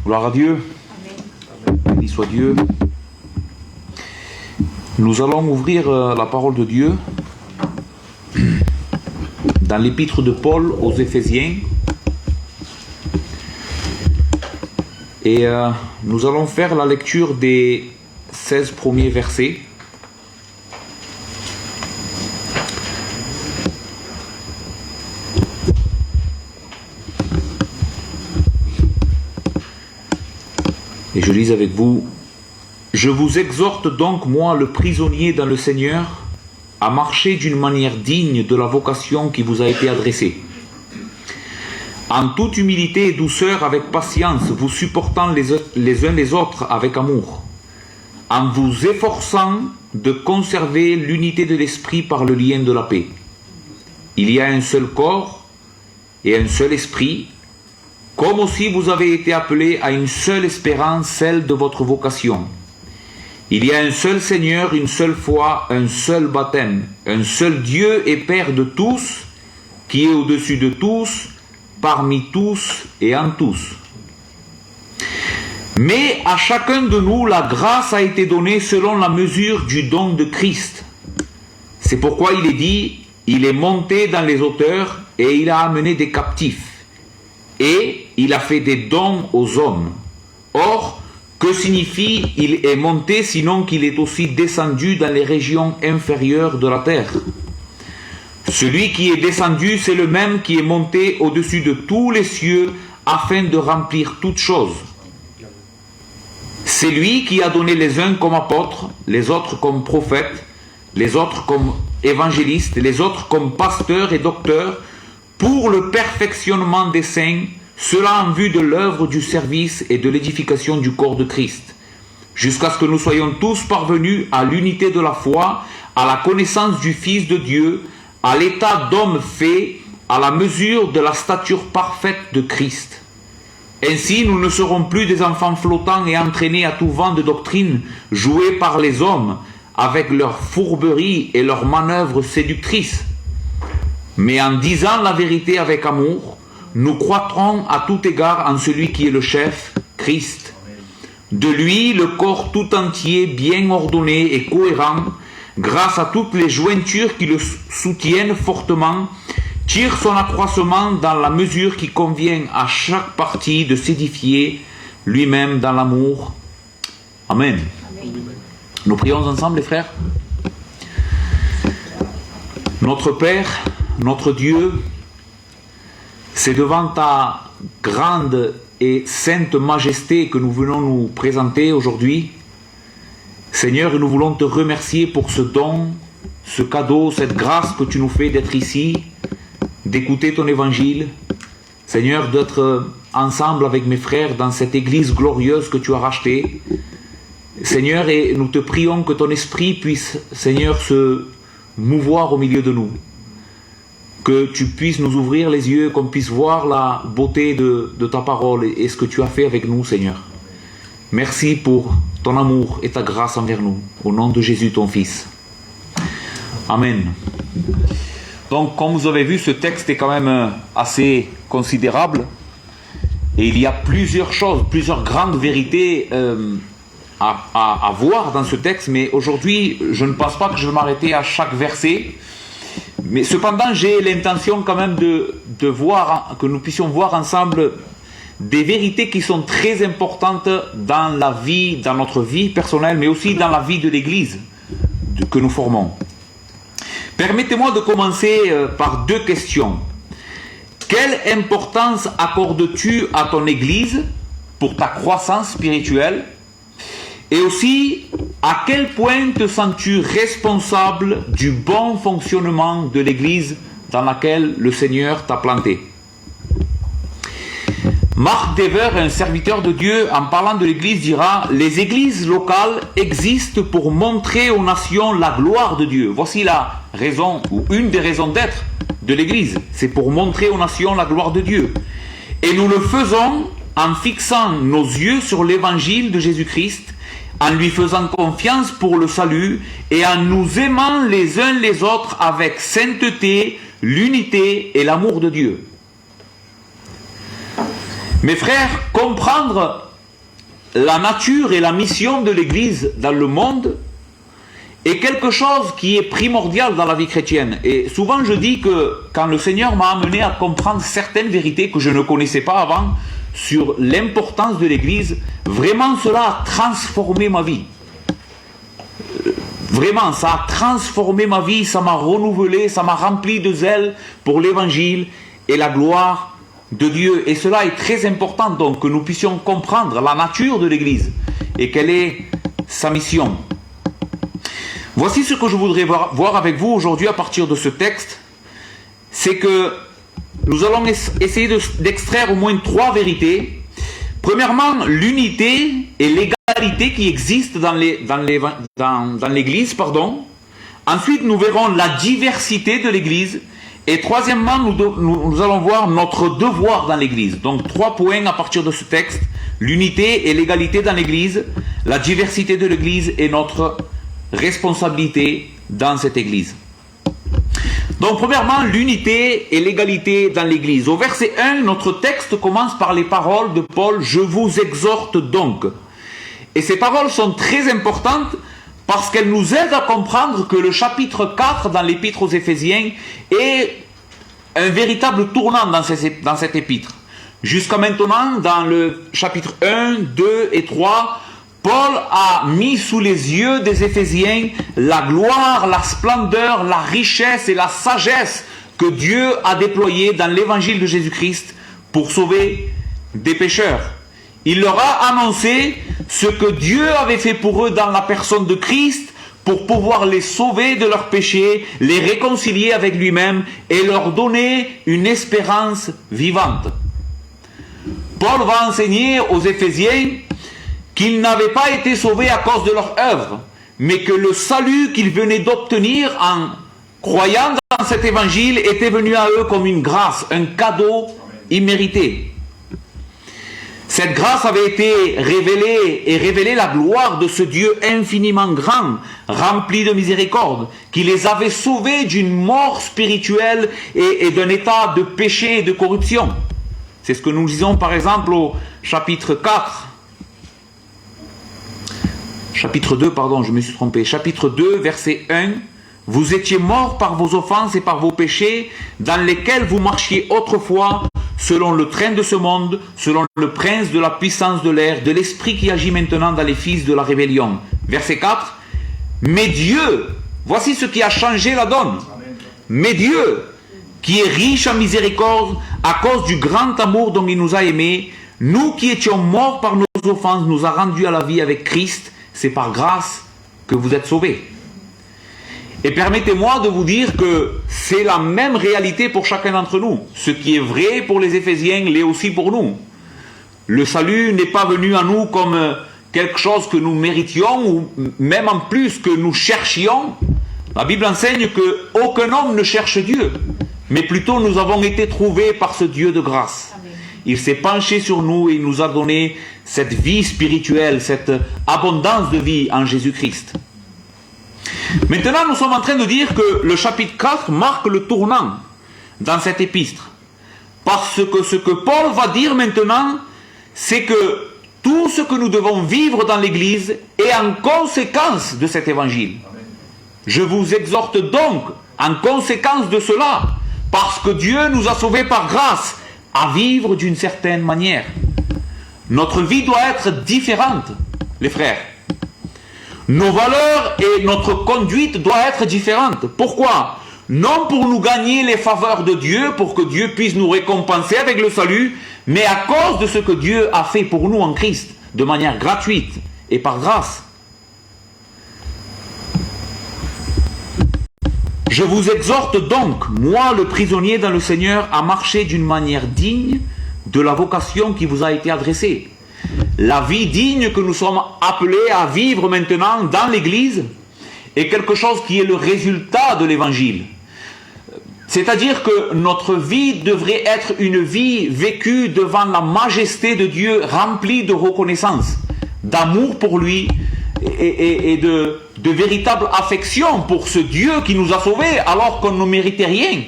Gloire à Dieu. Béni soit Dieu. Nous allons ouvrir la parole de Dieu dans l'épître de Paul aux Éphésiens. Et nous allons faire la lecture des 16 premiers versets. Et je lis avec vous. Je vous exhorte donc, moi, le prisonnier dans le Seigneur, à marcher d'une manière digne de la vocation qui vous a été adressée. En toute humilité et douceur, avec patience, vous supportant les uns les autres avec amour, en vous efforçant de conserver l'unité de l'esprit par le lien de la paix. Il y a un seul corps et un seul esprit, comme aussi vous avez été appelés à une seule espérance, celle de votre vocation. Il y a un seul Seigneur, une seule foi, un seul baptême, un seul Dieu et Père de tous, qui est au-dessus de tous, parmi tous et en tous. Mais à chacun de nous, la grâce a été donnée selon la mesure du don de Christ. C'est pourquoi il est dit, il est monté dans les hauteurs et il a amené des captifs. Et il a fait des dons aux hommes. Or, que signifie il est monté sinon qu'il est aussi descendu dans les régions inférieures de la terre? Celui qui est descendu, c'est le même qui est monté au-dessus de tous les cieux afin de remplir toutes choses. C'est lui qui a donné les uns comme apôtres, les autres comme prophètes, les autres comme évangélistes, les autres comme pasteurs et docteurs, pour le perfectionnement des saints, cela en vue de l'œuvre du service et de l'édification du corps de Christ, jusqu'à ce que nous soyons tous parvenus à l'unité de la foi, à la connaissance du Fils de Dieu, à l'état d'homme fait, à la mesure de la stature parfaite de Christ. Ainsi, nous ne serons plus des enfants flottants et entraînés à tout vent de doctrine, joués par les hommes, avec leurs fourberies et leurs manœuvres séductrices. Mais en disant la vérité avec amour, nous croîtrons à tout égard en celui qui est le chef, Christ. De lui, le corps tout entier, bien ordonné et cohérent, grâce à toutes les jointures qui le soutiennent fortement, tire son accroissement dans la mesure qui convient à chaque partie de s'édifier lui-même dans l'amour. Amen. Amen. Nous prions ensemble, les frères. Notre Père, notre Dieu, c'est devant ta grande et sainte majesté que nous venons nous présenter aujourd'hui. Seigneur, nous voulons te remercier pour ce don, ce cadeau, cette grâce que tu nous fais d'être ici, d'écouter ton évangile. Seigneur, d'être ensemble avec mes frères dans cette église glorieuse que tu as rachetée. Seigneur, et nous te prions que ton esprit puisse, Seigneur, se mouvoir au milieu de nous. Que tu puisses nous ouvrir les yeux, qu'on puisse voir la beauté de ta parole et ce que tu as fait avec nous, Seigneur. Merci pour ton amour et ta grâce envers nous. Au nom de Jésus, ton Fils. Amen. Donc, comme vous avez vu, ce texte est quand même assez considérable. Et il y a plusieurs choses, plusieurs grandes vérités à voir dans ce texte. Mais aujourd'hui, je ne pense pas que je vais m'arrêter à chaque verset. Mais cependant, j'ai l'intention quand même de voir, que nous puissions voir ensemble des vérités qui sont très importantes dans la vie, dans notre vie personnelle, mais aussi dans la vie de l'Église que nous formons. Permettez-moi de commencer par deux questions. Quelle importance accordes-tu à ton Église pour ta croissance spirituelle? Et aussi, à quel point te sens-tu responsable du bon fonctionnement de l'Église dans laquelle le Seigneur t'a planté? Mark Dever, un serviteur de Dieu, en parlant de l'Église, dira « Les églises locales existent pour montrer aux nations la gloire de Dieu. » Voici la raison, ou une des raisons d'être de l'Église. C'est pour montrer aux nations la gloire de Dieu. Et nous le faisons en fixant nos yeux sur l'Évangile de Jésus-Christ, en lui faisant confiance pour le salut et en nous aimant les uns les autres avec sainteté, l'unité et l'amour de Dieu. Mes frères, comprendre la nature et la mission de l'Église dans le monde est quelque chose qui est primordial dans la vie chrétienne. Et souvent je dis que quand le Seigneur m'a amené à comprendre certaines vérités que je ne connaissais pas avant sur l'importance de l'Église, vraiment cela a transformé ma vie. Vraiment, ça a transformé ma vie, ça m'a renouvelé, ça m'a rempli de zèle pour l'Évangile et la gloire de Dieu. Et cela est très important donc que nous puissions comprendre la nature de l'Église et quelle est sa mission. Voici ce que je voudrais voir avec vous aujourd'hui à partir de ce texte, c'est que nous allons essayer d'extraire au moins 3 vérités. Premièrement, l'unité et l'égalité qui existent dans l'Église. Ensuite, nous verrons la diversité de l'Église. Et troisièmement, nous allons voir notre devoir dans l'Église. Donc 3 points à partir de ce texte. L'unité et l'égalité dans l'Église, la diversité de l'Église et notre responsabilité dans cette Église. Donc premièrement, l'unité et l'égalité dans l'Église. Au verset 1, notre texte commence par les paroles de Paul « Je vous exhorte donc ». Et ces paroles sont très importantes parce qu'elles nous aident à comprendre que le chapitre 4 dans l'épître aux Éphésiens est un véritable tournant dans cette épître. Jusqu'à maintenant, dans le chapitre 1, 2 et 3, Paul a mis sous les yeux des Éphésiens la gloire, la splendeur, la richesse et la sagesse que Dieu a déployée dans l'évangile de Jésus-Christ pour sauver des pécheurs. Il leur a annoncé ce que Dieu avait fait pour eux dans la personne de Christ pour pouvoir les sauver de leurs péchés, les réconcilier avec lui-même et leur donner une espérance vivante. Paul va enseigner aux Éphésiens qu'ils n'avaient pas été sauvés à cause de leur œuvre, mais que le salut qu'ils venaient d'obtenir en croyant dans cet évangile était venu à eux comme une grâce, un cadeau immérité. Cette grâce avait été révélée et révélait la gloire de ce Dieu infiniment grand, rempli de miséricorde, qui les avait sauvés d'une mort spirituelle et d'un état de péché et de corruption. C'est ce que nous lisons par exemple au chapitre 4. Chapitre 2, pardon, je me suis trompé. Chapitre 2, verset 1. Vous étiez morts par vos offenses et par vos péchés, dans lesquels vous marchiez autrefois, selon le train de ce monde, selon le prince de la puissance de l'air, de l'esprit qui agit maintenant dans les fils de la rébellion. Verset 4. Mais Dieu, voici ce qui a changé la donne. Mais Dieu, qui est riche en miséricorde, à cause du grand amour dont il nous a aimés, nous qui étions morts par nos offenses, nous a rendus à la vie avec Christ. C'est par grâce que vous êtes sauvés. Et permettez-moi de vous dire que c'est la même réalité pour chacun d'entre nous. Ce qui est vrai pour les Éphésiens l'est aussi pour nous. Le salut n'est pas venu à nous comme quelque chose que nous méritions ou même en plus que nous cherchions. La Bible enseigne qu'aucun homme ne cherche Dieu, mais plutôt nous avons été trouvés par ce Dieu de grâce. Amen. Il s'est penché sur nous et il nous a donné cette vie spirituelle, cette abondance de vie en Jésus-Christ. Maintenant, nous sommes en train de dire que le chapitre 4 marque le tournant dans cette épître. Parce que ce que Paul va dire maintenant, c'est que tout ce que nous devons vivre dans l'Église est en conséquence de cet évangile. Je vous exhorte donc, en conséquence de cela, parce que Dieu nous a sauvés par grâce, à vivre d'une certaine manière. Notre vie doit être différente, les frères. Nos valeurs et notre conduite doivent être différentes. Pourquoi? Non pour nous gagner les faveurs de Dieu, pour que Dieu puisse nous récompenser avec le salut, mais à cause de ce que Dieu a fait pour nous en Christ, de manière gratuite et par grâce. Je vous exhorte donc, moi le prisonnier dans le Seigneur, à marcher d'une manière digne de la vocation qui vous a été adressée. La vie digne que nous sommes appelés à vivre maintenant dans l'Église est quelque chose qui est le résultat de l'Évangile. C'est-à-dire que notre vie devrait être une vie vécue devant la majesté de Dieu, remplie de reconnaissance, d'amour pour lui et de véritable affection pour ce Dieu qui nous a sauvés alors qu'on ne méritait rien.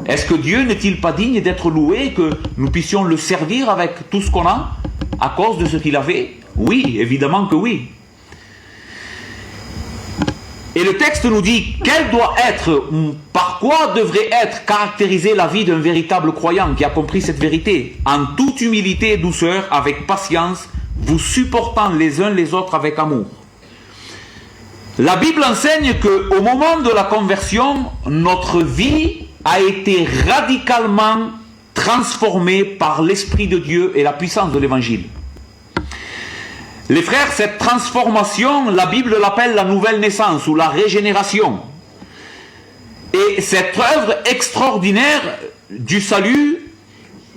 Est-ce que Dieu n'est-il pas digne d'être loué, que nous puissions le servir avec tout ce qu'on a? à cause de ce qu'il avait? Oui, évidemment que oui. Et le texte nous dit quelle doit être, par quoi devrait être caractérisée la vie d'un véritable croyant qui a compris cette vérité. En toute humilité et douceur, avec patience, vous supportant les uns les autres avec amour. La Bible enseigne qu'au moment de la conversion, notre vie a été radicalement transformée par l'Esprit de Dieu et la puissance de l'Évangile. Les frères, cette transformation, la Bible l'appelle la nouvelle naissance ou la régénération. Et cette œuvre extraordinaire du salut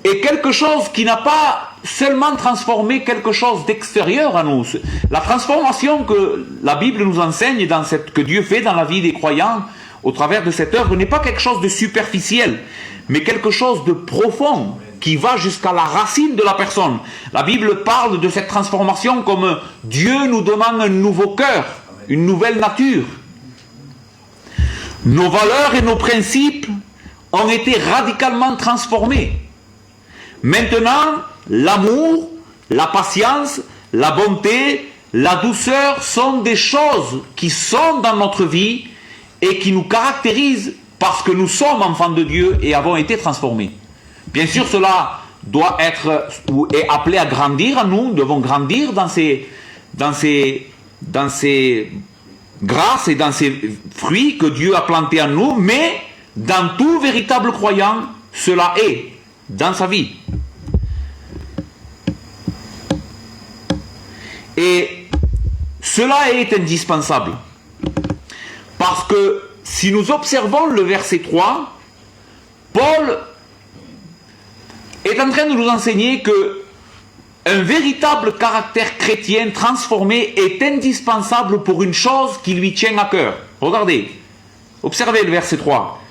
est quelque chose qui n'a pas seulement transformé quelque chose d'extérieur à nous. La transformation que la Bible nous enseigne, que Dieu fait dans la vie des croyants au travers de cette œuvre, n'est pas quelque chose de superficiel, mais quelque chose de profond, qui va jusqu'à la racine de la personne. La Bible parle de cette transformation comme Dieu nous donnant un nouveau cœur, une nouvelle nature. Nos valeurs et nos principes ont été radicalement transformés. Maintenant, l'amour, la patience, la bonté, la douceur sont des choses qui sont dans notre vie et qui nous caractérisent parce que nous sommes enfants de Dieu et avons été transformés. Bien sûr, cela doit être ou est appelé à grandir en nous. Nous devons grandir dans ces grâces et dans ces fruits que Dieu a plantés en nous. Mais dans tout véritable croyant, cela est dans sa vie. Et cela est indispensable. Parce que si nous observons le verset 3, Paul est en train de nous enseigner que un véritable caractère chrétien transformé est indispensable pour une chose qui lui tient à cœur. Regardez, observez le verset 3.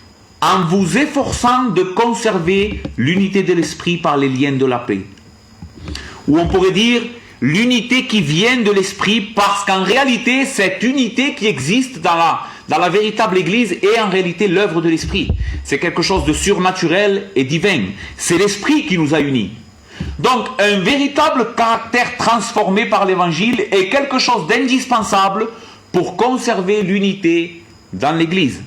En vous efforçant de conserver l'unité de l'esprit par les liens de la paix. Ou on pourrait dire l'unité qui vient de l'esprit, parce qu'en réalité, cette unité qui existe dans la véritable Église est en réalité l'œuvre de l'Esprit. C'est quelque chose de surnaturel et divin. C'est l'Esprit qui nous a unis. Donc, un véritable caractère transformé par l'Évangile est quelque chose d'indispensable pour conserver l'unité dans l'Église.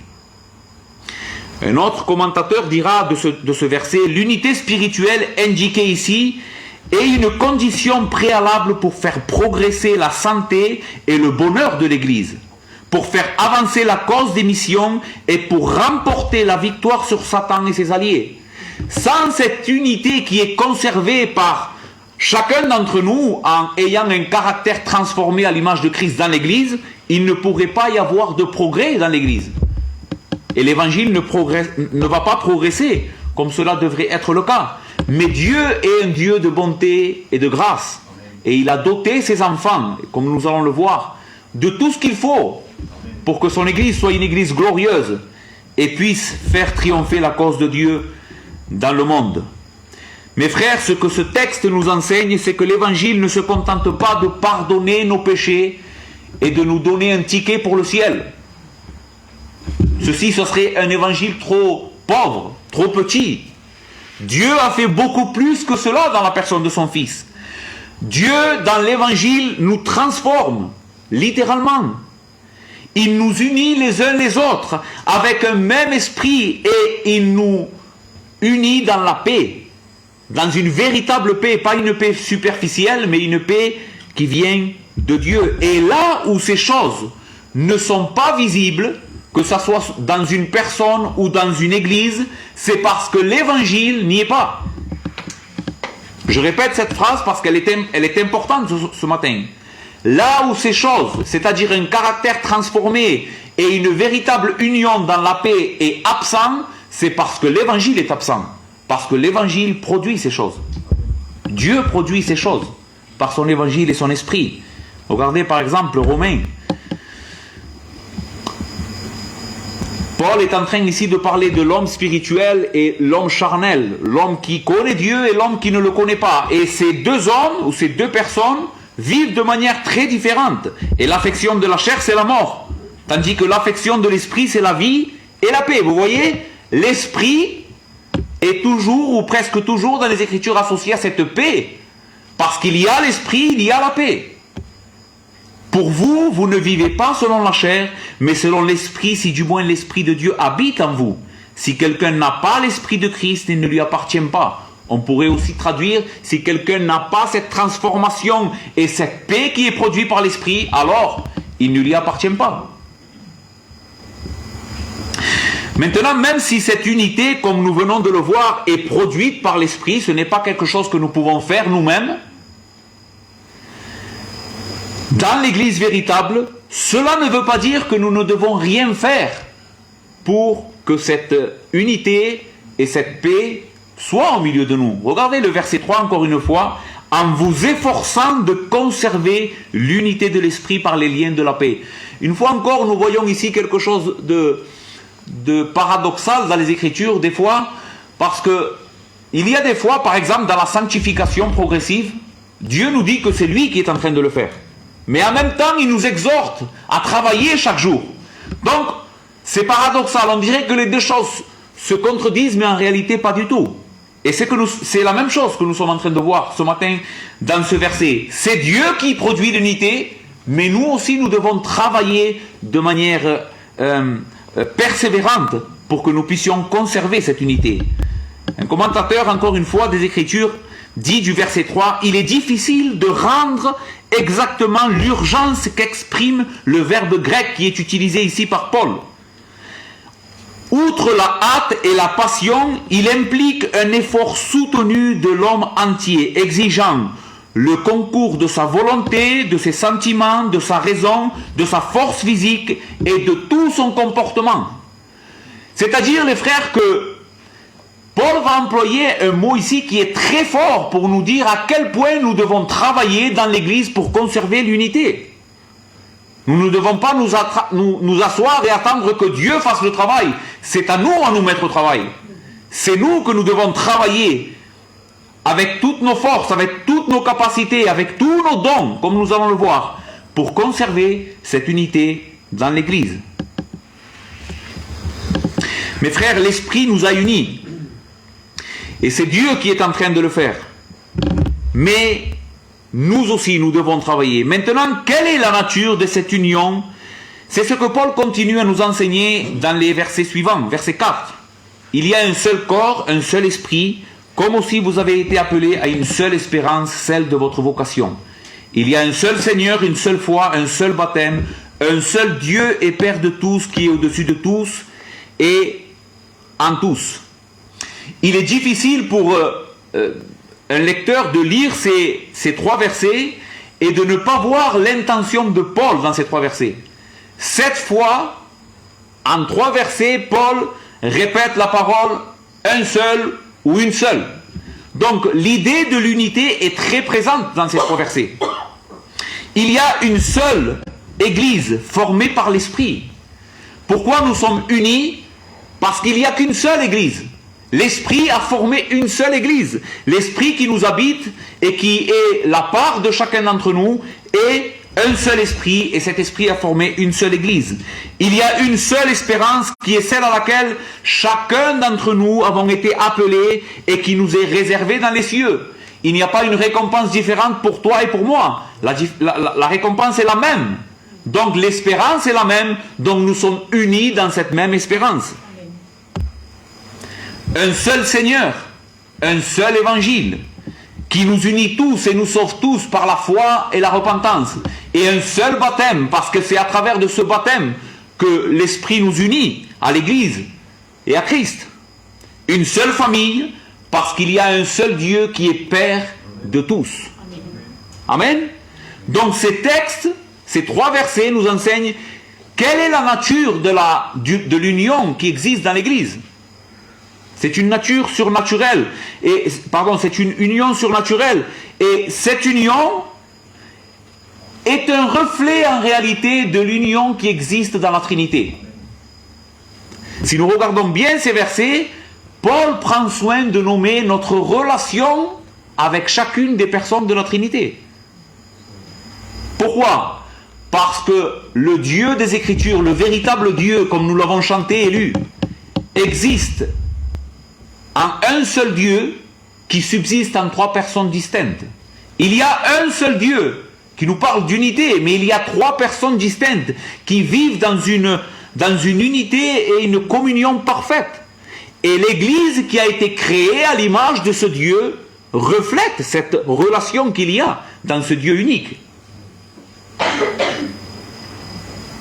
Un autre commentateur dira de ce verset, l'unité spirituelle indiquée ici est une condition préalable pour faire progresser la santé et le bonheur de l'Église, pour faire avancer la cause des missions et pour remporter la victoire sur Satan et ses alliés. Sans cette unité qui est conservée par chacun d'entre nous en ayant un caractère transformé à l'image de Christ dans l'Église, il ne pourrait pas y avoir de progrès dans l'Église. Et l'Évangile ne va pas progresser comme cela devrait être le cas. Mais Dieu est un Dieu de bonté et de grâce. Et il a doté ses enfants, comme nous allons le voir, de tout ce qu'il faut pour que son Église soit une Église glorieuse et puisse faire triompher la cause de Dieu dans le monde. Mes frères, ce que ce texte nous enseigne, c'est que l'Évangile ne se contente pas de pardonner nos péchés et de nous donner un ticket pour le ciel. Ce serait un Évangile trop pauvre, trop petit. Dieu a fait beaucoup plus que cela dans la personne de son Fils. Dieu, dans l'Évangile, nous transforme, littéralement. Il nous unit les uns les autres avec un même esprit et il nous unit dans la paix, dans une véritable paix, pas une paix superficielle, mais une paix qui vient de Dieu. Et là où ces choses ne sont pas visibles, que ce soit dans une personne ou dans une église, c'est parce que l'évangile n'y est pas. Je répète cette phrase parce qu'elle est importante ce matin. Là où ces choses, c'est-à-dire un caractère transformé et une véritable union dans la paix est absent, c'est parce que l'évangile est absent. Parce que l'évangile produit ces choses. Dieu produit ces choses par son évangile et son esprit. Regardez par exemple Romains. Paul est en train ici de parler de l'homme spirituel et l'homme charnel, l'homme qui connaît Dieu et l'homme qui ne le connaît pas. Et ces deux hommes ou ces deux personnes vivent de manière très différente. Et l'affection de la chair, c'est la mort. Tandis que l'affection de l'esprit, c'est la vie et la paix. Vous voyez, l'esprit est toujours ou presque toujours dans les Écritures associé à cette paix. Parce qu'il y a l'esprit, il y a la paix. Pour vous, vous ne vivez pas selon la chair, mais selon l'esprit, si du moins l'esprit de Dieu habite en vous. Si quelqu'un n'a pas l'esprit de Christ, il ne lui appartient pas. On pourrait aussi traduire, si quelqu'un n'a pas cette transformation et cette paix qui est produite par l'esprit, alors il ne lui appartient pas. Maintenant, même si cette unité, comme nous venons de le voir, est produite par l'esprit, ce n'est pas quelque chose que nous pouvons faire nous-mêmes. Dans l'Église véritable, cela ne veut pas dire que nous ne devons rien faire pour que cette unité et cette paix soient au milieu de nous. Regardez le verset 3 encore une fois. En vous efforçant de conserver l'unité de l'esprit par les liens de la paix. Une fois encore, nous voyons ici quelque chose de paradoxal dans les Écritures, des fois, parce que il y a des fois, par exemple, dans la sanctification progressive, Dieu nous dit que c'est lui qui est en train de le faire. Mais en même temps, il nous exhorte à travailler chaque jour. Donc, c'est paradoxal. On dirait que les deux choses se contredisent, mais en réalité, pas du tout. Et c'est la même chose que nous sommes en train de voir ce matin dans ce verset. C'est Dieu qui produit l'unité, mais nous aussi, nous devons travailler de manière persévérante pour que nous puissions conserver cette unité. Un commentateur, encore une fois, des Écritures, dit du verset 3, « Il est difficile de rendre exactement l'urgence qu'exprime le verbe grec qui est utilisé ici par Paul. Outre la hâte et la passion, il implique un effort soutenu de l'homme entier, exigeant le concours de sa volonté, de ses sentiments, de sa raison, de sa force physique et de tout son comportement. » C'est-à-dire, les frères, que Paul va employer un mot ici qui est très fort pour nous dire à quel point nous devons travailler dans l'Église pour conserver l'unité. Nous ne devons pas nous asseoir et attendre que Dieu fasse le travail. C'est à nous mettre au travail. C'est nous que nous devons travailler avec toutes nos forces, avec toutes nos capacités, avec tous nos dons, comme nous allons le voir, pour conserver cette unité dans l'Église. Mes frères, l'Esprit nous a unis. Et c'est Dieu qui est en train de le faire. Mais nous aussi, nous devons travailler. Maintenant, quelle est la nature de cette union? C'est ce que Paul continue à nous enseigner dans les versets suivants. Verset 4. Il y a un seul corps, un seul esprit, comme aussi vous avez été appelés à une seule espérance, celle de votre vocation. Il y a un seul Seigneur, une seule foi, un seul baptême, un seul Dieu et Père de tous, qui est au-dessus de tous et en tous. Il est difficile pour un lecteur de lire ces trois versets et de ne pas voir l'intention de Paul dans ces trois versets. 7 fois, en 3 versets, Paul répète la parole un seul ou une seule. Donc l'idée de l'unité est très présente dans ces 3 versets. Il y a une seule Église formée par l'Esprit. Pourquoi nous sommes unis? Parce qu'il n'y a qu'une seule Église. L'Esprit a formé une seule Église. L'Esprit qui nous habite et qui est la part de chacun d'entre nous est un seul Esprit, et cet Esprit a formé une seule Église. Il y a une seule espérance qui est celle à laquelle chacun d'entre nous avons été appelés et qui nous est réservée dans les cieux. Il n'y a pas une récompense différente pour toi et pour moi. La récompense est la même. Donc l'espérance est la même, donc nous sommes unis dans cette même espérance. Un seul Seigneur, un seul évangile, qui nous unit tous et nous sauve tous par la foi et la repentance. Et un seul baptême, parce que c'est à travers de ce baptême que l'Esprit nous unit à l'Église et à Christ. Une seule famille, parce qu'il y a un seul Dieu qui est Père de tous. Amen. Donc ces textes, ces 3 versets nous enseignent quelle est la nature de l'union qui existe dans l'Église. C'est une nature surnaturelle. C'est une union surnaturelle. Et cette union est un reflet en réalité de l'union qui existe dans la Trinité. Si nous regardons bien ces versets, Paul prend soin de nommer notre relation avec chacune des personnes de la Trinité. Pourquoi? Parce que le Dieu des Écritures, le véritable Dieu, comme nous l'avons chanté et lu, existe en un seul Dieu qui subsiste en 3 personnes distinctes. Il y a un seul Dieu qui nous parle d'unité, mais il y a trois personnes distinctes qui vivent dans une unité et une communion parfaite. Et l'Église qui a été créée à l'image de ce Dieu reflète cette relation qu'il y a dans ce Dieu unique.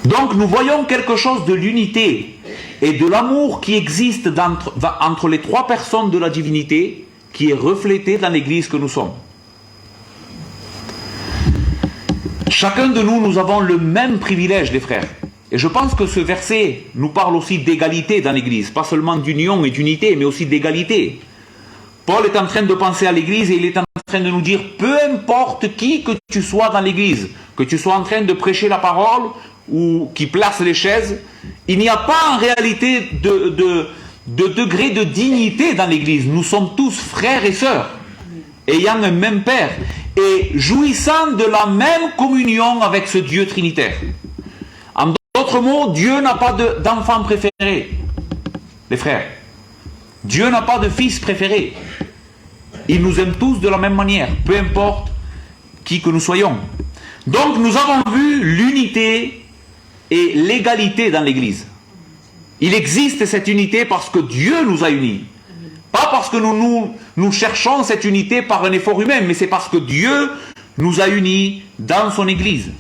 Donc nous voyons quelque chose de l'unité et de l'amour qui existe entre les trois personnes de la divinité qui est reflété dans l'Église que nous sommes. Chacun de nous, nous avons le même privilège, les frères. Et je pense que ce verset nous parle aussi d'égalité dans l'Église, pas seulement d'union et d'unité, mais aussi d'égalité. Paul est en train de penser à l'Église et il est en train de nous dire, peu importe qui que tu sois dans l'Église, que tu sois en train de prêcher la parole ou qui place les chaises, il n'y a pas en réalité de degré de dignité dans l'Église. Nous sommes tous frères et sœurs, ayant un même Père et jouissant de la même communion avec ce Dieu trinitaire. En d'autres mots, Dieu n'a pas d'enfant préféré, les frères. Dieu n'a pas de fils préféré. Il nous aime tous de la même manière, peu importe qui que nous soyons. Donc nous avons vu l'unité et l'égalité dans l'Église. Il existe cette unité parce que Dieu nous a unis. Pas parce que nous cherchons cette unité par un effort humain, mais c'est parce que Dieu nous a unis dans son Église.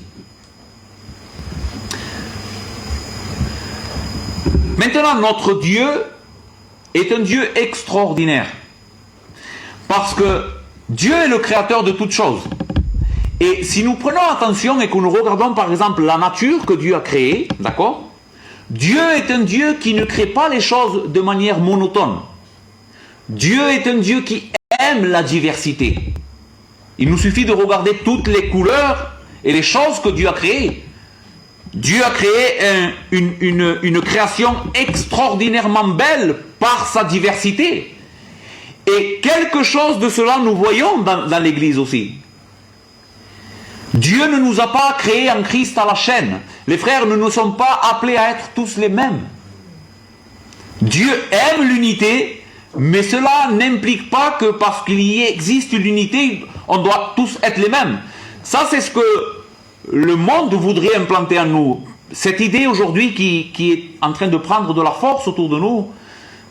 Maintenant, notre Dieu est un Dieu extraordinaire. Parce que Dieu est le créateur de toutes choses. Et si nous prenons attention et que nous regardons par exemple la nature que Dieu a créée, d'accord ? Dieu est un Dieu qui ne crée pas les choses de manière monotone. Dieu est un Dieu qui aime la diversité. Il nous suffit de regarder toutes les couleurs et les choses que Dieu a créées. Dieu a créé une création extraordinairement belle par sa diversité. Et quelque chose de cela nous voyons dans l'Église aussi. Dieu ne nous a pas créés en Christ à la chaîne. Les frères, nous ne sommes pas appelés à être tous les mêmes. Dieu aime l'unité, mais cela n'implique pas que parce qu'il y existe l'unité, on doit tous être les mêmes. Ça, c'est ce que le monde voudrait implanter en nous. Cette idée aujourd'hui qui est en train de prendre de la force autour de nous,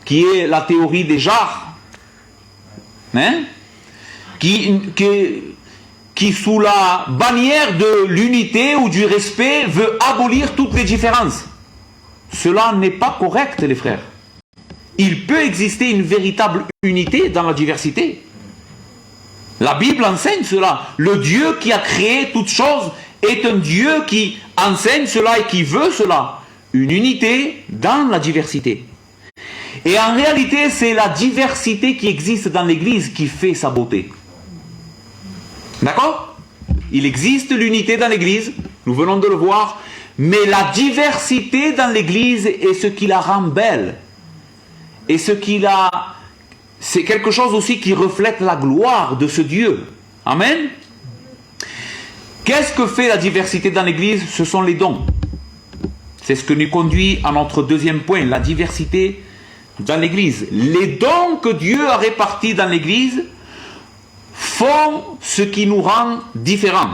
qui est la théorie des genres, hein? Qui sous la bannière de l'unité ou du respect veut abolir toutes les différences. Cela n'est pas correct, les frères. Il peut exister une véritable unité dans la diversité. La Bible enseigne cela. Le Dieu qui a créé toutes choses est un Dieu qui enseigne cela et qui veut cela. Une unité dans la diversité. Et en réalité, c'est la diversité qui existe dans l'Église qui fait sa beauté. D'accord ? Il existe l'unité dans l'Église, nous venons de le voir, mais la diversité dans l'Église est ce qui la rend belle. Et c'est quelque chose aussi qui reflète la gloire de ce Dieu. Amen. Qu'est-ce que fait la diversité dans l'Église? Ce sont les dons. C'est ce qui nous conduit à notre deuxième point, la diversité dans l'Église. Les dons que Dieu a répartis dans l'Église font ce qui nous rend différents.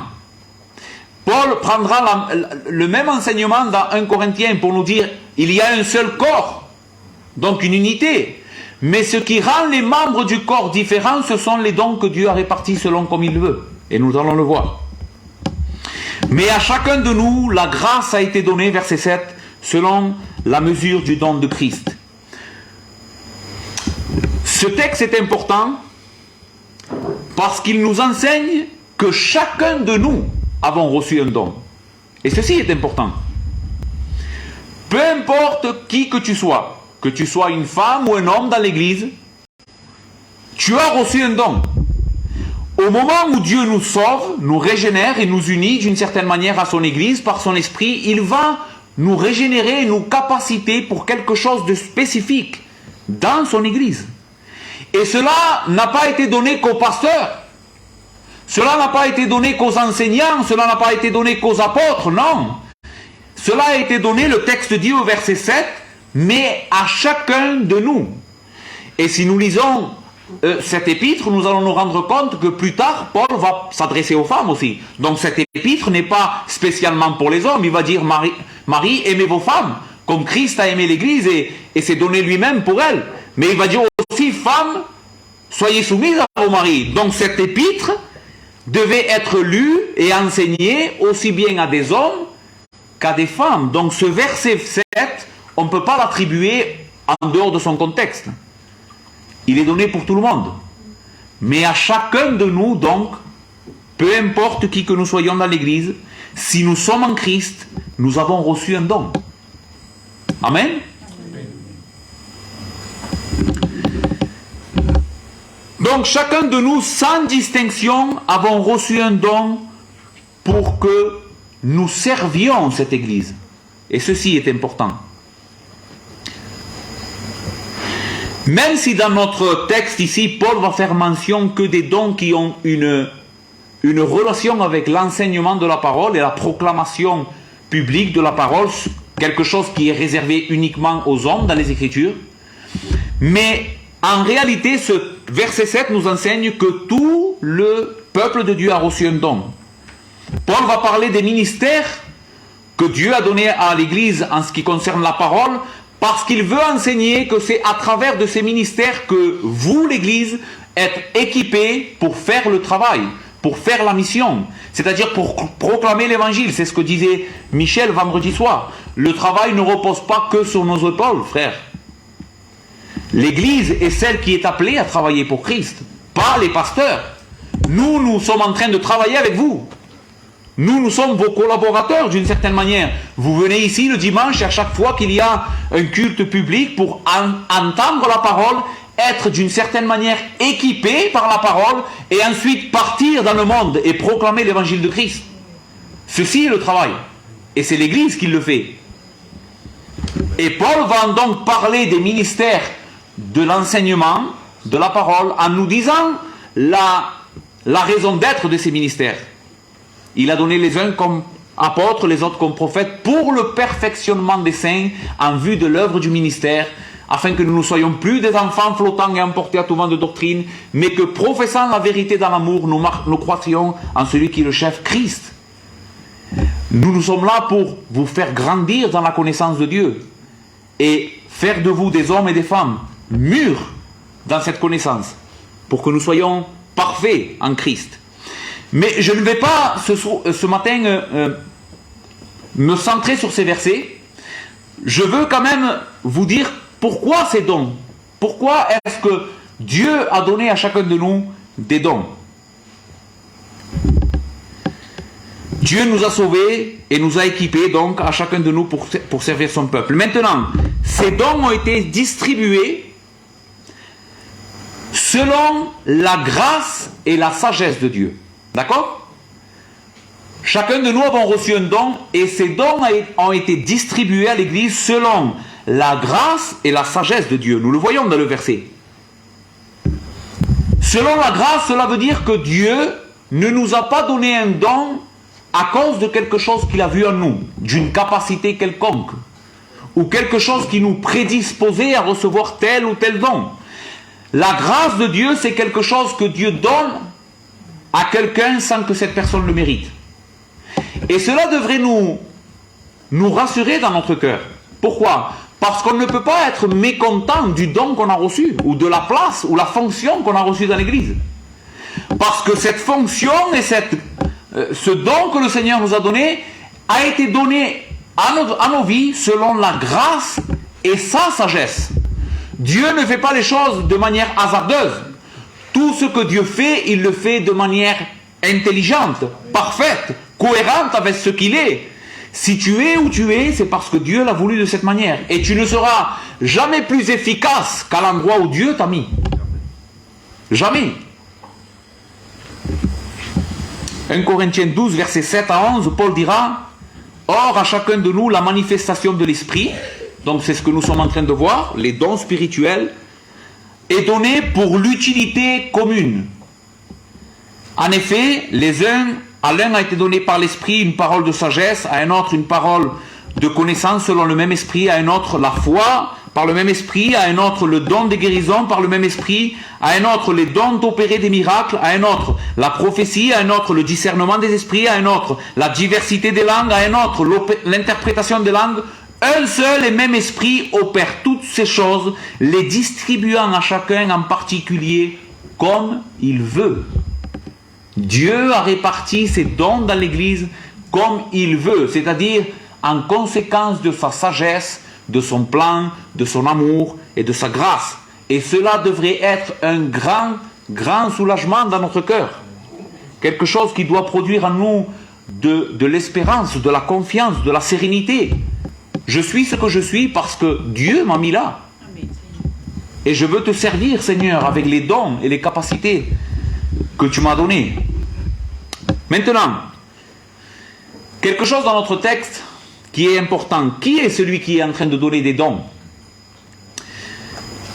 Paul prendra le même enseignement dans 1 Corinthiens pour nous dire il y a un seul corps, donc une unité. Mais ce qui rend les membres du corps différents, ce sont les dons que Dieu a répartis selon comme il le veut. Et nous allons le voir. Mais à chacun de nous, la grâce a été donnée, verset 7, selon la mesure du don de Christ. Ce texte est important parce qu'il nous enseigne que chacun de nous avons reçu un don. Et ceci est important. Peu importe qui que tu sois une femme ou un homme dans l'Église, tu as reçu un don. Au moment où Dieu nous sauve, nous régénère et nous unit d'une certaine manière à son Église, par son Esprit, il va nous régénérer, nous capaciter pour quelque chose de spécifique dans son Église. Et cela n'a pas été donné qu'aux pasteurs. Cela n'a pas été donné qu'aux enseignants. Cela n'a pas été donné qu'aux apôtres. Non. Cela a été donné, le texte dit au verset 7, mais à chacun de nous. Et si nous lisons cette épître, nous allons nous rendre compte que plus tard, Paul va s'adresser aux femmes aussi. Donc cette épître n'est pas spécialement pour les hommes. Il va dire, Marie, aimez vos femmes, comme Christ a aimé l'Église et s'est donné lui-même pour elle. Mais il va dire aussi, femmes, soyez soumises à vos maris. Donc cette épître devait être lue et enseignée aussi bien à des hommes qu'à des femmes. Donc ce verset 7, on ne peut pas l'attribuer en dehors de son contexte. Il est donné pour tout le monde. Mais à chacun de nous, donc, peu importe qui que nous soyons dans l'Église, si nous sommes en Christ, nous avons reçu un don. Amen. Donc chacun de nous, sans distinction, avons reçu un don pour que nous servions cette Église. Et ceci est important. Même si dans notre texte ici, Paul va faire mention que des dons qui ont une relation avec l'enseignement de la parole et la proclamation publique de la parole, quelque chose qui est réservé uniquement aux hommes dans les Écritures. Mais en réalité, ce verset 7 nous enseigne que tout le peuple de Dieu a reçu un don. Paul va parler des ministères que Dieu a donnés à l'Église en ce qui concerne la parole, parce qu'il veut enseigner que c'est à travers de ces ministères que vous, l'Église, êtes équipés pour faire le travail, pour faire la mission, c'est-à-dire pour proclamer l'Évangile. C'est ce que disait Michel vendredi soir. Le travail ne repose pas que sur nos épaules, frères. L'Église est celle qui est appelée à travailler pour Christ, pas les pasteurs. Nous sommes en train de travailler avec vous. Nous sommes vos collaborateurs d'une certaine manière. Vous venez ici le dimanche et à chaque fois qu'il y a un culte public pour entendre la parole, être d'une certaine manière équipé par la parole et ensuite partir dans le monde et proclamer l'évangile de Christ. Ceci est le travail. Et c'est l'Église qui le fait. Et Paul va donc parler des ministères de l'enseignement, de la parole, en nous disant la raison d'être de ces ministères. Il a donné les uns comme apôtres, les autres comme prophètes, pour le perfectionnement des saints en vue de l'œuvre du ministère, afin que nous ne soyons plus des enfants flottants et emportés à tout vent de doctrine, mais que professant la vérité dans l'amour, nous croissions en celui qui est le chef, Christ. Nous sommes là pour vous faire grandir dans la connaissance de Dieu et faire de vous des hommes et des femmes mûrs dans cette connaissance, pour que nous soyons parfaits en Christ. Mais je ne vais pas ce matin me centrer sur ces versets. Je veux quand même vous dire pourquoi ces dons. Pourquoi est-ce que Dieu a donné à chacun de nous des dons? Dieu nous a sauvés et nous a équipés donc à chacun de nous pour servir son peuple. Maintenant, ces dons ont été distribués selon la grâce et la sagesse de Dieu. D'accord? Chacun de nous avons reçu un don et ces dons ont été distribués à l'Église selon la grâce et la sagesse de Dieu. Nous le voyons dans le verset. Selon la grâce, cela veut dire que Dieu ne nous a pas donné un don à cause de quelque chose qu'il a vu en nous, d'une capacité quelconque, ou quelque chose qui nous prédisposait à recevoir tel ou tel don. La grâce de Dieu, c'est quelque chose que Dieu donne à quelqu'un sans que cette personne le mérite. Et cela devrait nous rassurer dans notre cœur. Pourquoi? Parce qu'on ne peut pas être mécontent du don qu'on a reçu, ou de la place, ou la fonction qu'on a reçue dans l'Église. Parce que cette fonction et ce don que le Seigneur nous a donné a été donné à nos vies selon la grâce et sa sagesse. Dieu ne fait pas les choses de manière hasardeuse. Tout ce que Dieu fait, il le fait de manière intelligente, parfaite, cohérente avec ce qu'il est. Si tu es où tu es, c'est parce que Dieu l'a voulu de cette manière. Et tu ne seras jamais plus efficace qu'à l'endroit où Dieu t'a mis. Jamais. 1 Corinthiens 12, versets 7 à 11, Paul dira: or, à chacun de nous, la manifestation de l'Esprit, donc c'est ce que nous sommes en train de voir, les dons spirituels, est donnée pour l'utilité commune. En effet, à l'un a été donné par l'Esprit une parole de sagesse, à un autre une parole de connaissance selon le même Esprit, à un autre la foi par le même esprit, à un autre le don des guérisons par le même esprit, à un autre les dons d'opérer des miracles, à un autre la prophétie, à un autre le discernement des esprits, à un autre la diversité des langues, à un autre l'interprétation des langues. Un seul et même esprit opère toutes ces choses, les distribuant à chacun en particulier comme il veut. Dieu a réparti ses dons dans l'Église comme il veut, c'est-à-dire en conséquence de sa sagesse, de son plan, de son amour et de sa grâce. Et cela devrait être un grand soulagement dans notre cœur. Quelque chose qui doit produire en nous de l'espérance, de la confiance, de la sérénité. Je suis ce que je suis parce que Dieu m'a mis là. Et je veux te servir, Seigneur, avec les dons et les capacités que tu m'as données. Maintenant, quelque chose dans notre texte qui est important. Qui est celui qui est en train de donner des dons?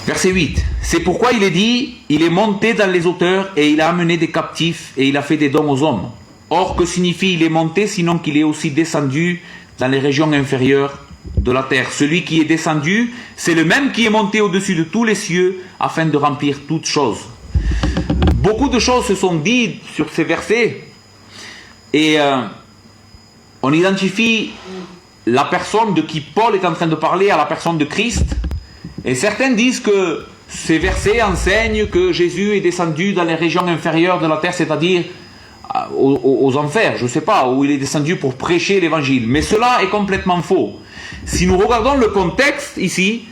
Verset 8. C'est pourquoi il est dit, il est monté dans les hauteurs et il a amené des captifs et il a fait des dons aux hommes. Or, que signifie il est monté, sinon qu'il est aussi descendu dans les régions inférieures de la terre? Celui qui est descendu, c'est le même qui est monté au-dessus de tous les cieux afin de remplir toutes choses. Beaucoup de choses se sont dites sur ces versets et on identifie la personne de qui Paul est en train de parler à la personne de Christ. Et certains disent que ces versets enseignent que Jésus est descendu dans les régions inférieures de la terre, c'est-à-dire aux enfers, je ne sais pas, où il est descendu pour prêcher l'évangile. Mais cela est complètement faux. Si nous regardons le contexte ici,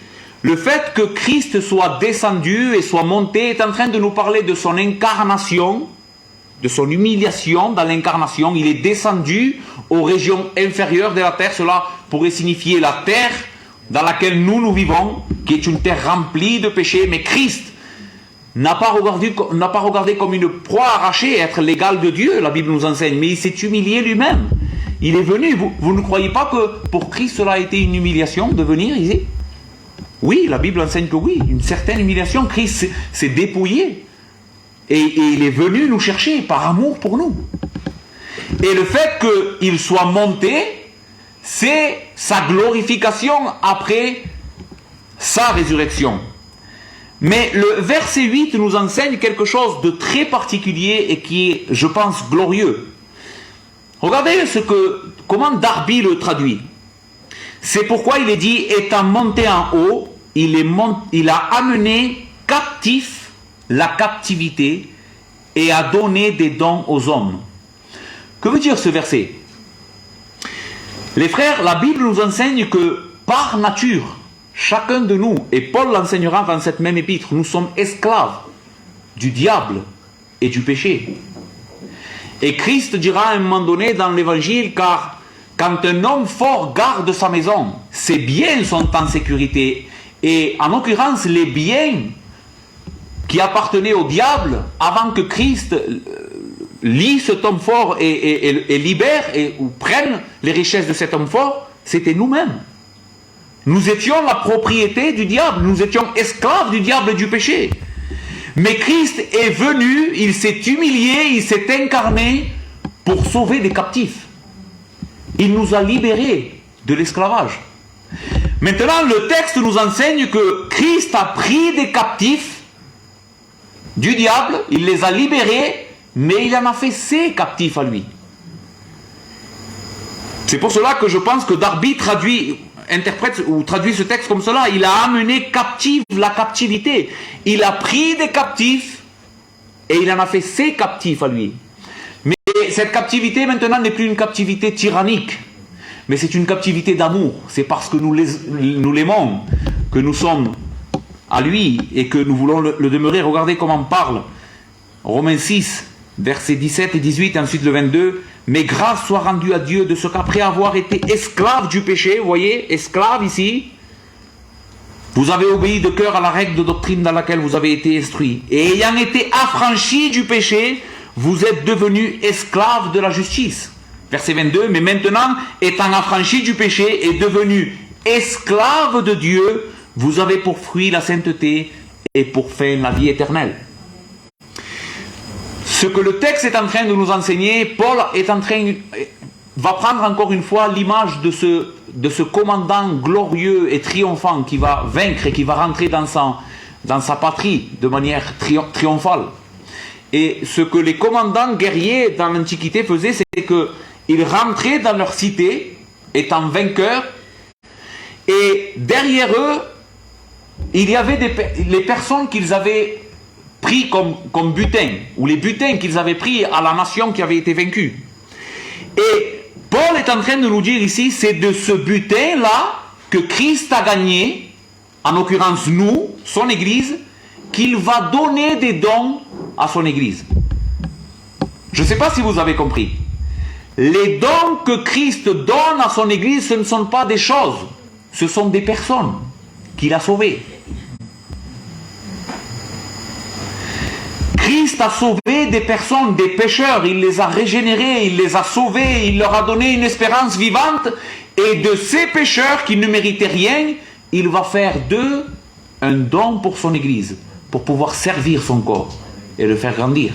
le fait que Christ soit descendu et soit monté est en train de nous parler de son incarnation, de son humiliation dans l'incarnation. Il est descendu aux régions inférieures de la terre. Cela pourrait signifier la terre dans laquelle nous vivons, qui est une terre remplie de péchés. Mais Christ n'a pas regardé comme une proie arrachée, être l'égal de Dieu, la Bible nous enseigne, mais il s'est humilié lui-même. Il est venu. Vous ne croyez pas que pour Christ cela a été une humiliation de venir ici? Oui, la Bible enseigne que oui, une certaine humiliation. Christ s'est dépouillé. Et il est venu nous chercher par amour pour nous. Et le fait qu'il soit monté, c'est sa glorification après sa résurrection. Mais le verset 8 nous enseigne quelque chose de très particulier et qui est, je pense, glorieux. Regardez comment Darby le traduit. C'est pourquoi il est dit, étant monté en haut, il a amené captif la captivité et a donné des dons aux hommes. Que veut dire ce verset? Les frères, la Bible nous enseigne que par nature, chacun de nous, et Paul l'enseignera dans cette même épître, nous sommes esclaves du diable et du péché. Et Christ dira à un moment donné dans l'évangile, car quand un homme fort garde sa maison, ses biens sont en sécurité. Et en l'occurrence, les biens qui appartenaient au diable, avant que Christ lie cet homme fort et libère ou prenne les richesses de cet homme fort, c'était nous-mêmes. Nous étions la propriété du diable, nous étions esclaves du diable et du péché. Mais Christ est venu, il s'est humilié, il s'est incarné pour sauver des captifs. Il nous a libérés de l'esclavage. Maintenant, le texte nous enseigne que Christ a pris des captifs du diable, il les a libérés, mais il en a fait ses captifs à lui. C'est pour cela que je pense que Darby interprète ou traduit ce texte comme cela. Il a amené captive la captivité. Il a pris des captifs et il en a fait ses captifs à lui. Mais cette captivité maintenant n'est plus une captivité tyrannique, mais c'est une captivité d'amour. C'est parce que nous l'aimons que nous sommes à lui et que nous voulons le demeurer. Regardez comment parle Romains 6, versets 17 et 18, et ensuite le 22. Mais grâce soit rendue à Dieu de ce qu'après avoir été esclave du péché, vous voyez, esclave ici, vous avez obéi de cœur à la règle de doctrine dans laquelle vous avez été instruit. Et ayant été affranchi du péché, vous êtes devenus esclaves de la justice. Verset 22, mais maintenant, étant affranchi du péché et devenu esclave de Dieu, vous avez pour fruit la sainteté et pour fin la vie éternelle. Ce que le texte est en train de nous enseigner, Paul va prendre encore une fois l'image de ce commandant glorieux et triomphant qui va vaincre et qui va rentrer dans sa patrie de manière triomphale. Et ce que les commandants guerriers dans l'Antiquité faisaient, c'est qu'ils rentraient dans leur cité étant vainqueurs, et derrière eux, il y avait les personnes qu'ils avaient pris comme butin, ou les butins qu'ils avaient pris à la nation qui avait été vaincue. Et Paul est en train de nous dire ici, c'est de ce butin-là que Christ a gagné, en l'occurrence nous, son Église, qu'il va donner des dons à son Église. Je ne sais pas si vous avez compris. Les dons que Christ donne à son Église, ce ne sont pas des choses, ce sont des personnes qu'il a sauvées. Christ a sauvé des personnes, des pécheurs, il les a régénérés, il les a sauvés, il leur a donné une espérance vivante, et de ces pécheurs qui ne méritaient rien, il va faire d'eux un don pour son Église, pour pouvoir servir son corps et le faire grandir.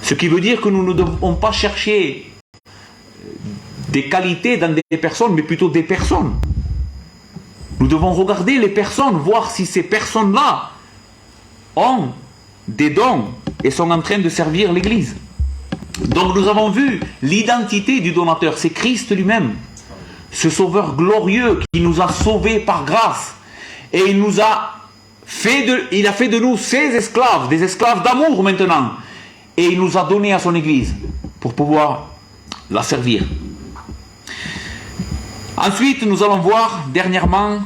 Ce qui veut dire que nous ne devons pas chercher des qualités dans des personnes, mais plutôt des personnes. Nous devons regarder les personnes, voir si ces personnes-là ont des dons et sont en train de servir l'Église. Donc nous avons vu l'identité du donateur, c'est Christ lui-même, ce sauveur glorieux qui nous a sauvés par grâce, et il a fait de nous ses esclaves, des esclaves d'amour maintenant, et il nous a donné à son Église pour pouvoir la servir. Ensuite, nous allons voir dernièrement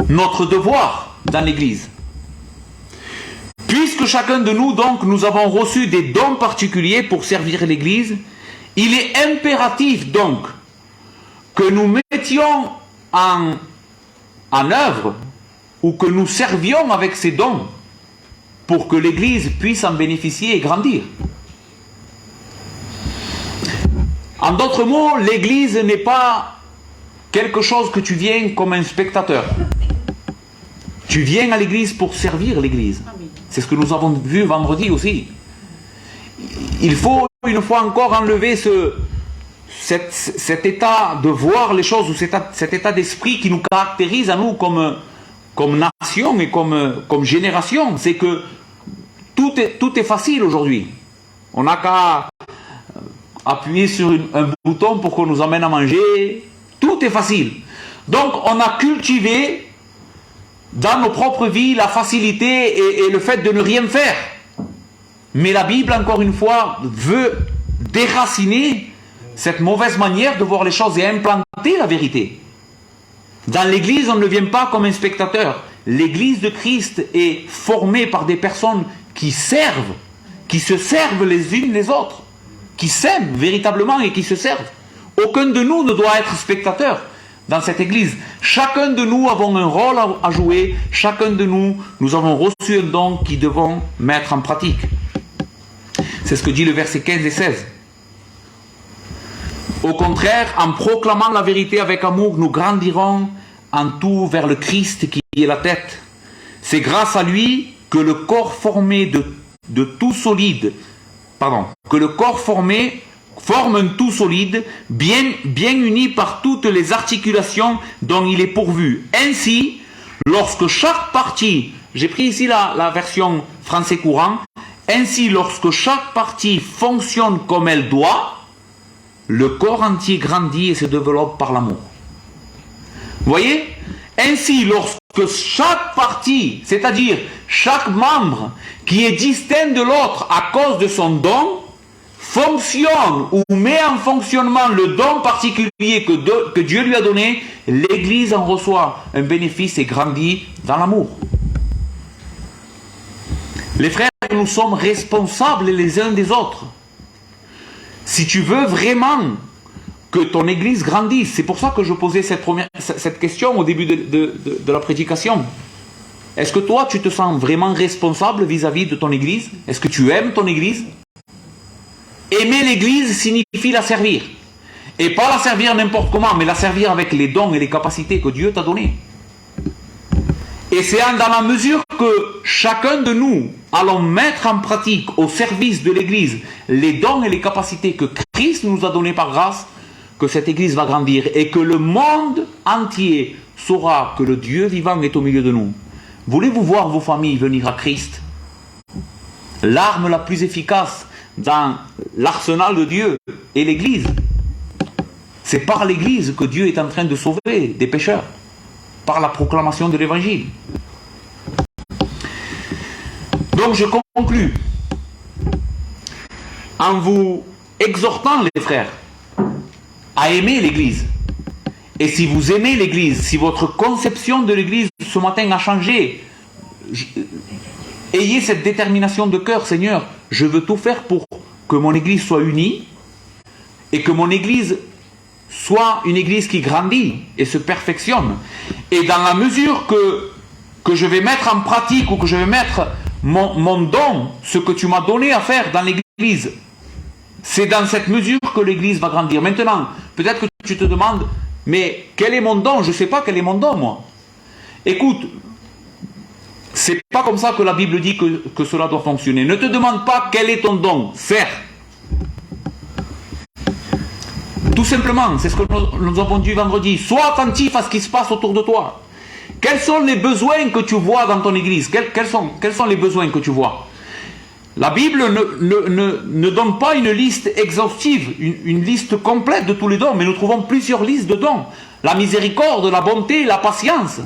notre devoir dans l'Église. Puisque chacun de nous, donc, nous avons reçu des dons particuliers pour servir l'Église, il est impératif, donc, que nous mettions en œuvre ou que nous servions avec ces dons pour que l'Église puisse en bénéficier et grandir. En d'autres mots, l'Église n'est pas quelque chose que tu viens comme un spectateur. Tu viens à l'Église pour servir l'Église. C'est ce que nous avons vu vendredi aussi. Il faut une fois encore enlever cet état de voir les choses, ou cet état d'esprit qui nous caractérise à nous comme nation et comme génération. C'est que tout est facile aujourd'hui. On n'a qu'à appuyer sur un bouton pour qu'on nous amène à manger. Tout est facile. Donc on a cultivé dans nos propres vies la facilité et le fait de ne rien faire. Mais la Bible, encore une fois, veut déraciner cette mauvaise manière de voir les choses et implanter la vérité. Dans l'Église, on ne vient pas comme un spectateur. L'Église de Christ est formée par des personnes qui servent, qui se servent les unes les autres, qui s'aiment véritablement et qui se servent. Aucun de nous ne doit être spectateur dans cette Église. Chacun de nous avons un rôle à jouer, chacun de nous avons reçu un don qui devons mettre en pratique. C'est ce que dit le verset 15 et 16. Au contraire, en proclamant la vérité avec amour, nous grandirons en tout vers le Christ qui est la tête. C'est grâce à lui que le corps formé de tout solide, que le corps formé forme un tout solide, bien uni par toutes les articulations dont il est pourvu. Ainsi, lorsque chaque partie, j'ai pris ici la version français courant, ainsi lorsque chaque partie fonctionne comme elle doit, le corps entier grandit et se développe par l'amour. Vous voyez? Ainsi, lorsque chaque partie, c'est-à-dire chaque membre qui est distinct de l'autre à cause de son don, fonctionne ou met en fonctionnement le don particulier que Dieu lui a donné, l'Église en reçoit un bénéfice et grandit dans l'amour. Les frères, nous sommes responsables les uns des autres. Si tu veux vraiment que ton Église grandisse, c'est pour ça que je posais cette question au début de la prédication. Est-ce que toi, tu te sens vraiment responsable vis-à-vis de ton Église? Est-ce que tu aimes ton Église? Aimer l'Église signifie la servir. Et pas la servir n'importe comment, mais la servir avec les dons et les capacités que Dieu t'a donnés. Et c'est dans la mesure que chacun de nous allons mettre en pratique au service de l'Église les dons et les capacités que Christ nous a donnés par grâce, que cette église va grandir et que le monde entier saura que le Dieu vivant est au milieu de nous. Voulez-vous voir vos familles venir à Christ? L'arme la plus efficace dans l'arsenal de Dieu est l'église. C'est par l'église que Dieu est en train de sauver des pécheurs, par la proclamation de l'évangile. Donc je conclus en vous exhortant, les frères, à aimer l'église. Et si vous aimez l'église, si votre conception de l'église ce matin a changé, ayez cette détermination de cœur: Seigneur, je veux tout faire pour que mon église soit unie et que mon église soit une église qui grandit et se perfectionne. Et dans la mesure que je vais mettre en pratique, ou que je vais mettre mon don, ce que tu m'as donné à faire dans l'église, c'est dans cette mesure que l'église va grandir. Maintenant, peut-être que tu te demandes, mais quel est mon don? Je ne sais pas quel est mon don, moi. Écoute, c'est pas comme ça que la Bible dit que cela doit fonctionner. Ne te demande pas quel est ton don, sers. Tout simplement, c'est ce que nous avons dit vendredi. Sois attentif à ce qui se passe autour de toi. Quels sont les besoins que tu vois dans ton église? Quels sont les besoins que tu vois? La Bible ne donne pas une liste exhaustive, une liste complète de tous les dons, mais nous trouvons plusieurs listes de dons. La miséricorde, la bonté, la patience,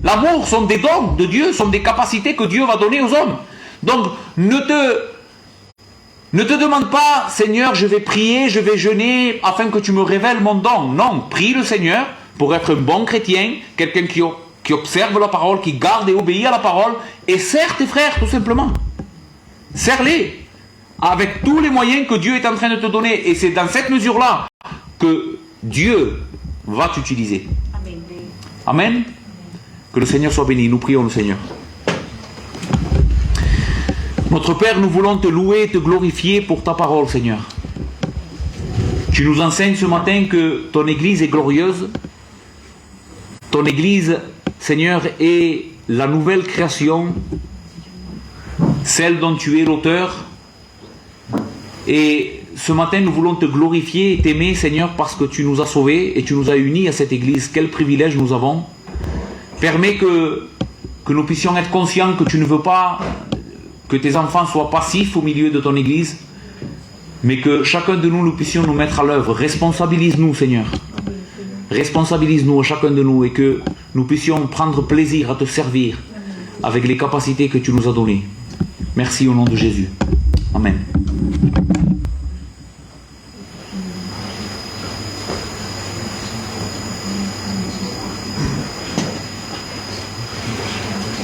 l'amour sont des dons de Dieu, sont des capacités que Dieu va donner aux hommes. Donc, ne te demande pas: Seigneur, je vais prier, je vais jeûner afin que tu me révèles mon don. Non, prie le Seigneur pour être un bon chrétien, quelqu'un qui observe la parole, qui garde et obéit à la parole, et sers tes frères, tout simplement. Sers-les avec tous les moyens que Dieu est en train de te donner. Et c'est dans cette mesure-là que Dieu va t'utiliser. Amen. Amen. Que le Seigneur soit béni. Nous prions le Seigneur. Notre Père, nous voulons te louer, te glorifier pour ta parole, Seigneur. Tu nous enseignes ce matin que ton Église est glorieuse. Ton Église, Seigneur, est la nouvelle création, celle dont tu es l'auteur. Et ce matin, nous voulons te glorifier et t'aimer, Seigneur, parce que tu nous as sauvés et tu nous as unis à cette Église. Quel privilège nous avons. Permets que nous puissions être conscients que tu ne veux pas que tes enfants soient passifs au milieu de ton Église, mais que chacun de nous puissions nous mettre à l'œuvre. Responsabilise-nous, Seigneur. Responsabilise-nous, chacun de nous, et que nous puissions prendre plaisir à te servir avec les capacités que tu nous as données. Merci au nom de Jésus. Amen.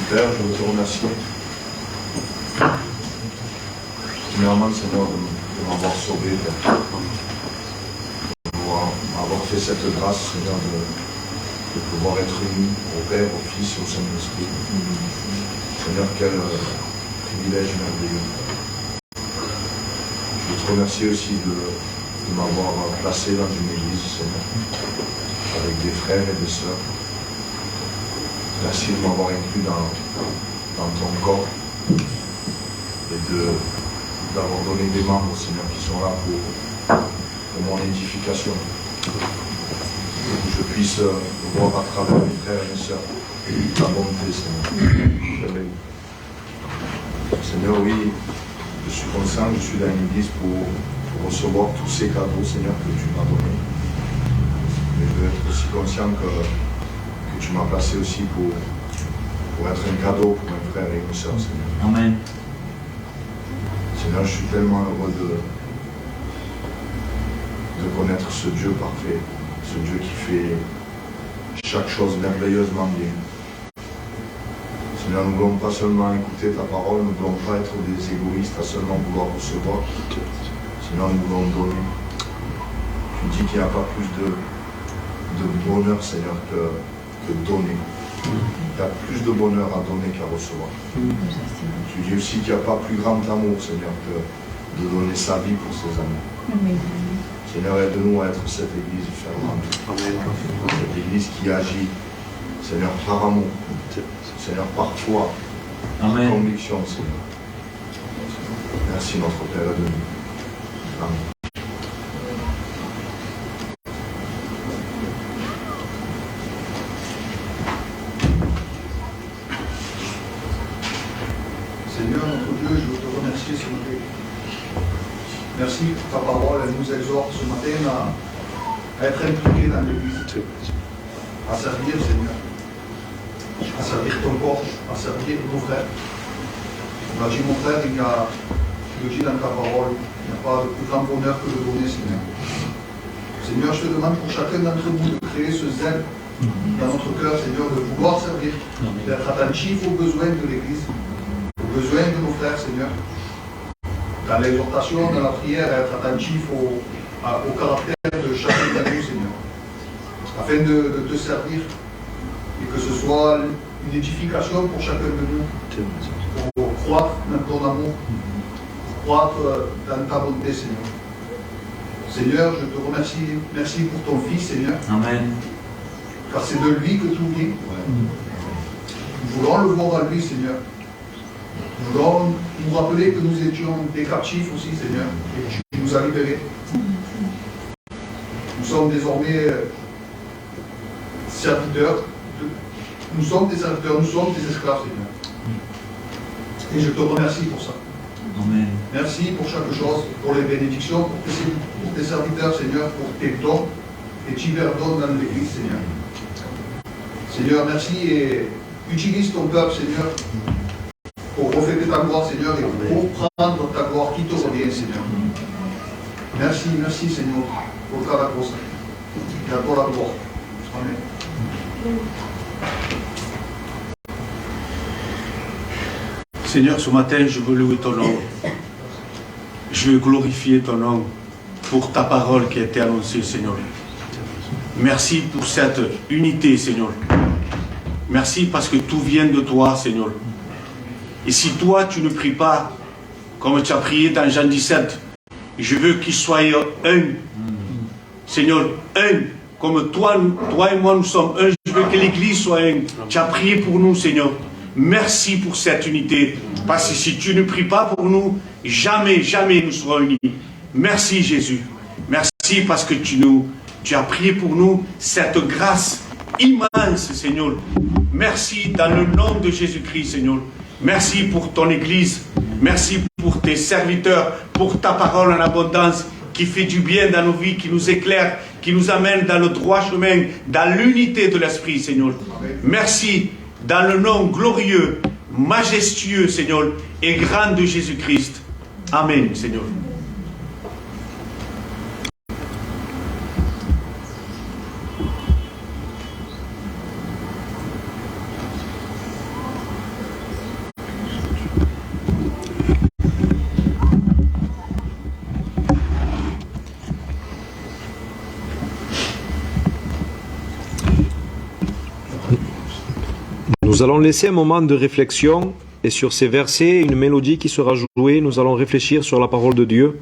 Père, je te remercie. Premièrement, Seigneur, de m'avoir sauvé, Père. De m'avoir fait cette grâce, Seigneur, de pouvoir être uni au Père, au Fils et au Saint-Esprit. Seigneur, quel privilège merveilleux. Je te remercie aussi de m'avoir placé dans une église, Seigneur, avec des frères et des sœurs. Merci de m'avoir inclus dans ton corps et d'avoir donné des membres, Seigneur, qui sont là pour mon édification. Que je puisse voir à travers mes frères et mes sœurs ta bonté, Seigneur. Seigneur, oui, je suis conscient, je suis dans l'église pour recevoir tous ces cadeaux, Seigneur, que tu m'as donnés. Mais je veux être aussi conscient que tu m'as placé aussi pour être un cadeau pour mes frères et mes sœurs, Seigneur. Amen. Seigneur, je suis tellement heureux de connaître ce Dieu parfait, ce Dieu qui fait chaque chose merveilleusement bien. Seigneur, nous ne voulons pas seulement écouter ta parole, nous ne voulons pas être des égoïstes à seulement vouloir recevoir. Seigneur, nous voulons donner. Tu dis qu'il n'y a pas plus de bonheur, Seigneur, que donner. Il y a plus de bonheur à donner qu'à recevoir. Tu dis aussi qu'il n'y a pas plus grand amour, Seigneur, que de donner sa vie pour ses amis. Seigneur, aide-nous à être cette église fervente. Cette église qui agit, Seigneur, par amour. Seigneur, par foi. Par conviction, Seigneur. Merci, notre Père de nous. Amen. merci pour ta parole. Elle nous exhorte ce matin à être impliqués dans l'Église, à servir, Seigneur, à servir ton corps, à servir nos frères. On a dit, mon frère, tu le dis dans ta parole, il n'y a pas de plus grand bonheur que de donner, Seigneur. Seigneur, je te demande pour chacun d'entre nous de créer ce zèle dans notre cœur, Seigneur, de vouloir servir, d'être attentif aux besoins de l'Église, aux besoins de nos frères, Seigneur. Dans l'exhortation, dans la prière, être attentif au caractère de chacun d'entre nous, Seigneur, afin de te servir et que ce soit une édification pour chacun de nous, pour croître dans ton amour, pour croître dans ta bonté, Seigneur. Seigneur, je te remercie. Merci pour ton Fils, Seigneur. Amen. Car c'est de lui que tout vient. Nous voulons le voir à lui, Seigneur. Nous voulons nous rappeler que nous étions des captifs aussi, Seigneur, et que tu nous as libérés. Nous sommes désormais serviteurs. Nous sommes des serviteurs, nous sommes des esclaves, Seigneur. Et je te remercie pour ça. Amen. Merci pour chaque chose, pour les bénédictions, pour tes serviteurs, Seigneur, pour tes dons, tes divers dons dans l'Église, Seigneur. Seigneur, merci et utilise ton peuple, Seigneur, pour refléter ta gloire, Seigneur, et pour prendre ta gloire qui te revient, Seigneur. Merci, merci, Seigneur, pour ta grâce. Et à toi la gloire. Amen. Seigneur, ce matin, je veux louer ton nom. Je veux glorifier ton nom pour ta parole qui a été annoncée, Seigneur. Merci pour cette unité, Seigneur. Merci parce que tout vient de toi, Seigneur. Et si toi, tu ne pries pas, comme tu as prié dans Jean 17, je veux qu'ils soient un. Seigneur, un. Comme toi et moi, nous sommes un. Je veux que l'Église soit un. Tu as prié pour nous, Seigneur. Merci pour cette unité. Parce que si tu ne pries pas pour nous, jamais, jamais nous serons unis. Merci Jésus. Merci parce que tu as prié pour nous cette grâce immense, Seigneur. Merci dans le nom de Jésus-Christ, Seigneur. Merci pour ton Église. Merci pour tes serviteurs, pour ta parole en abondance qui fait du bien dans nos vies, qui nous éclaire, qui nous amène dans le droit chemin, dans l'unité de l'Esprit, Seigneur. Merci. Dans le nom glorieux, majestueux, Seigneur, et grand de Jésus-Christ. Amen, Seigneur. Nous allons laisser un moment de réflexion et sur ces versets, une mélodie qui sera jouée, nous allons réfléchir sur la parole de Dieu.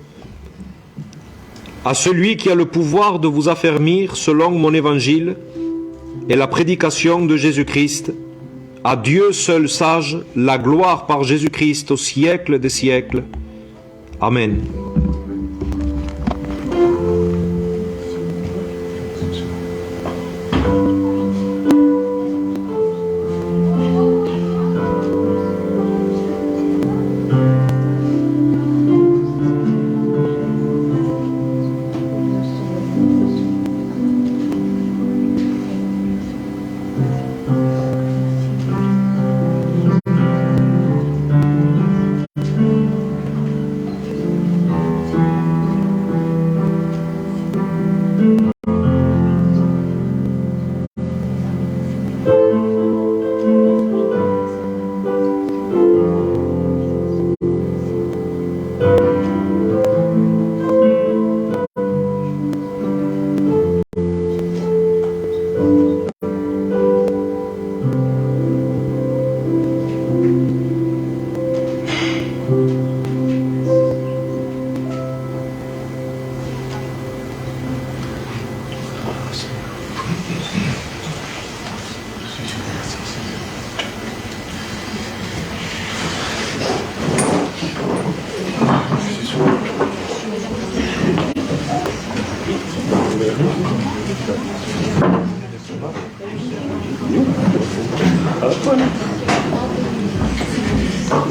À celui qui a le pouvoir de vous affermir selon mon évangile et la prédication de Jésus-Christ, à Dieu seul sage, la gloire par Jésus-Christ au siècle des siècles. Amen.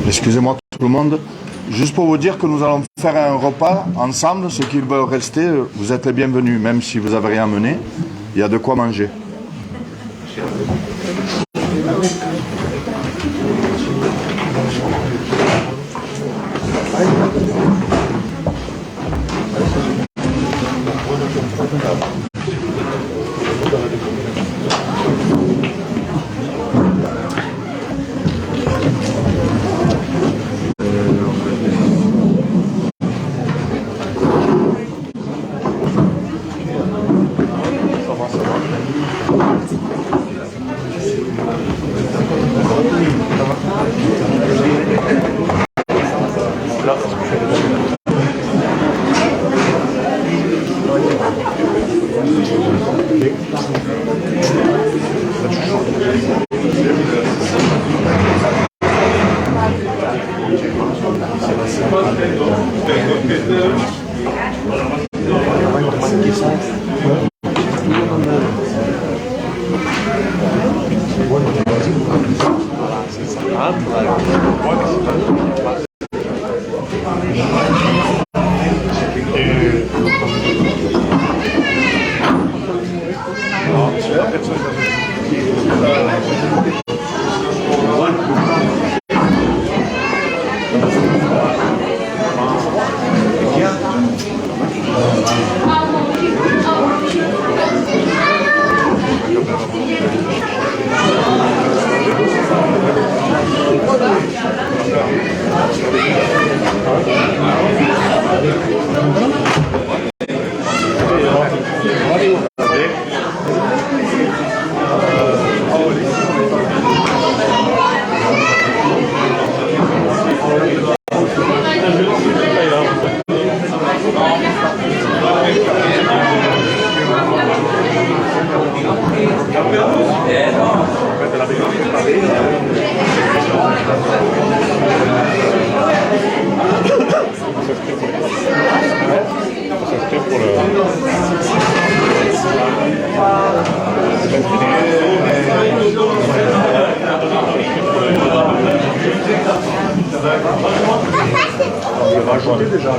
Excusez-moi tout le monde, Juste pour vous dire que nous allons faire un repas ensemble. Ceux qui veulent rester, vous êtes les bienvenus, même si vous n'avez rien amené. Il y a de quoi manger. On va rajouter déjà.